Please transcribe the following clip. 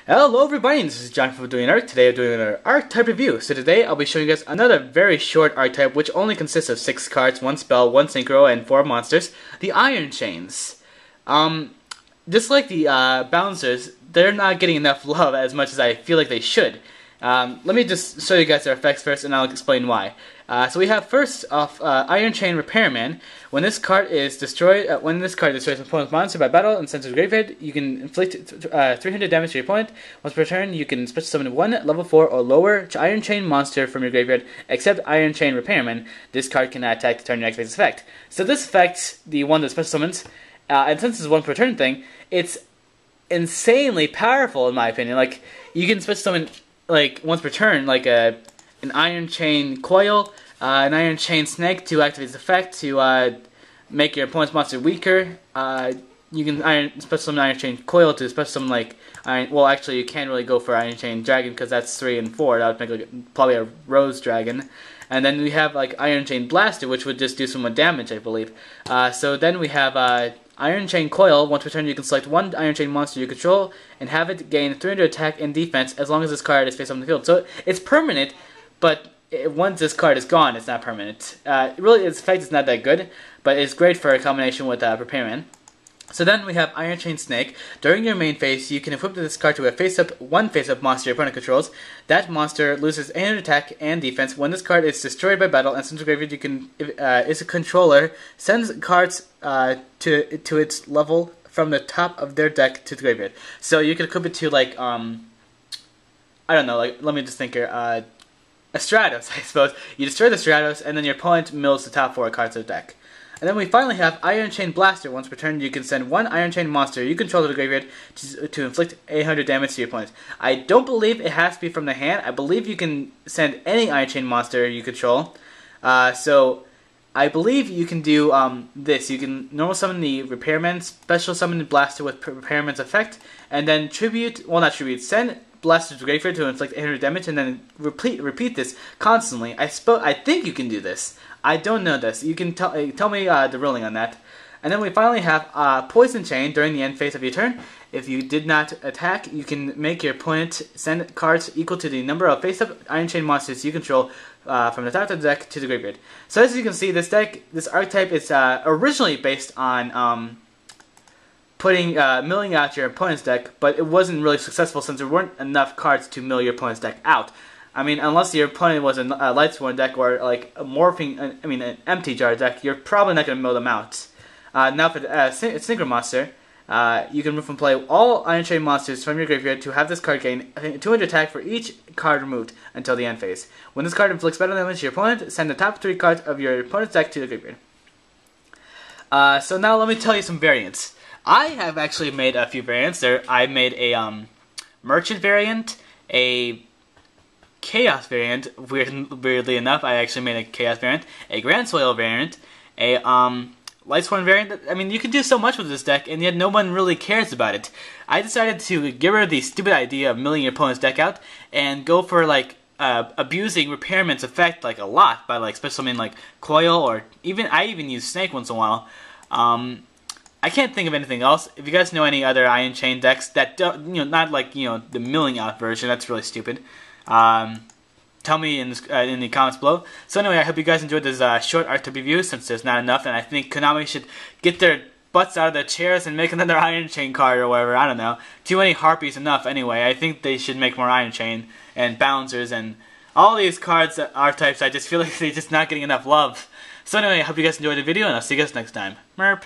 Hello everybody, this is John from doing Arc. Today I'm doing another Archetype review. So today I'll be showing you guys another very short Archetype which only consists of 6 cards, 1 spell, 1 synchro, and 4 monsters. The Iron Chains. Just like the Bouncers, they're not getting enough love as much as I feel like they should. Let me just show you guys their effects first and I'll explain why. So we have first off Iron Chain Repairman. When this card is destroyed, destroys an opponent's monster by battle and sends to the graveyard, you can inflict 300 damage to your opponent. Once per turn, you can special summon 1 level 4 or lower Iron Chain monster from your graveyard, except Iron Chain Repairman. This card cannot attack to turn your next phase effect. So this affects the one that special summons, and since it's 1 per turn thing, it's insanely powerful in my opinion. Like, you can special summon like once per turn, like an Iron Chain Coil, an Iron Chain Snake to activate its effect to make your opponent's monster weaker. You can special summon Iron Chain Coil to special summon like well, actually you can't really go for Iron Chain Dragon because that's 3 and 4. That would make like probably a Rose Dragon. And then we have like Iron Chain Blaster, which would just do some more damage, I believe. So then we have Iron Chain Coil. Once per turn, you can select 1 Iron Chain monster you control and have it gain 300 attack and defense as long as this card is face up on the field. So it's permanent, but once this card is gone, it's not permanent. Really, its effect is not that good, but it's great for a combination with Repairman. So then we have Iron Chain Snake. During your main phase, you can equip this card to a one face-up monster your opponent controls. That monster loses 800 attack and defense. When this card is destroyed by battle and sent to graveyard, you can, its controller sends cards to its level from the top of their deck to the graveyard. So you can equip it to like I don't know, like let me just think here. A Stratos, I suppose. You destroy the Stratos, and then your opponent mills the top 4 cards of the deck. And then we finally have Iron Chain Blaster. Once per turn, you can send 1 Iron Chain monster you control to the graveyard to inflict 800 damage to your opponent. I don't believe it has to be from the hand. I believe you can send any Iron Chain monster you control. So I believe you can do this. You can normal summon the Repairman, special summon the Blaster with Repairman's effect, and then send Blaster to the graveyard to inflict 800 damage, and then repeat this constantly. I think you can do this. I don't know this. You can tell me the ruling on that. And then we finally have Poison Chain. During the end phase of your turn, if you did not attack, you can make your opponent send cards equal to the number of face-up Iron Chain monsters you control from the top of the deck to the graveyard. So as you can see, this archetype is originally based on milling out your opponent's deck, but it wasn't really successful since there weren't enough cards to mill your opponent's deck out. I mean, unless your opponent was a Lightsworn deck or like an Empty Jar deck, you're probably not going to mill them out. Now for the Synchro Monster, you can remove from play all Iron Chain monsters from your graveyard to have this card gain 200 attack for each card removed until the end phase. When this card inflicts battle damage to your opponent, send the top 3 cards of your opponent's deck to the graveyard. So now let me tell you some variants. I have actually made a few variants. I made a Merchant variant, a Chaos variant. Weirdly enough, I actually made a Chaos variant, a Grand Soil variant, a Lightsworn variant. I mean, you can do so much with this deck, and yet no one really cares about it. I decided to get rid of the stupid idea of milling your opponent's deck out and go for like abusing Repairman's effect like a lot by like special summoning like Coil, or I even use Snake once in a while. I can't think of anything else. If you guys know any other Iron Chain decks that don't, not like the milling out version, that's really stupid. Tell me in the comments below. So anyway, I hope you guys enjoyed this short Archetype review, since there's not enough, and I think Konami should get their butts out of their chairs and make another Iron Chain card or whatever. I don't know. Too many Harpies enough anyway. I think they should make more Iron Chain and Bouncers and all these cards, archetypes. I just feel like they're just not getting enough love. So anyway, I hope you guys enjoyed the video, and I'll see you guys next time. Merp.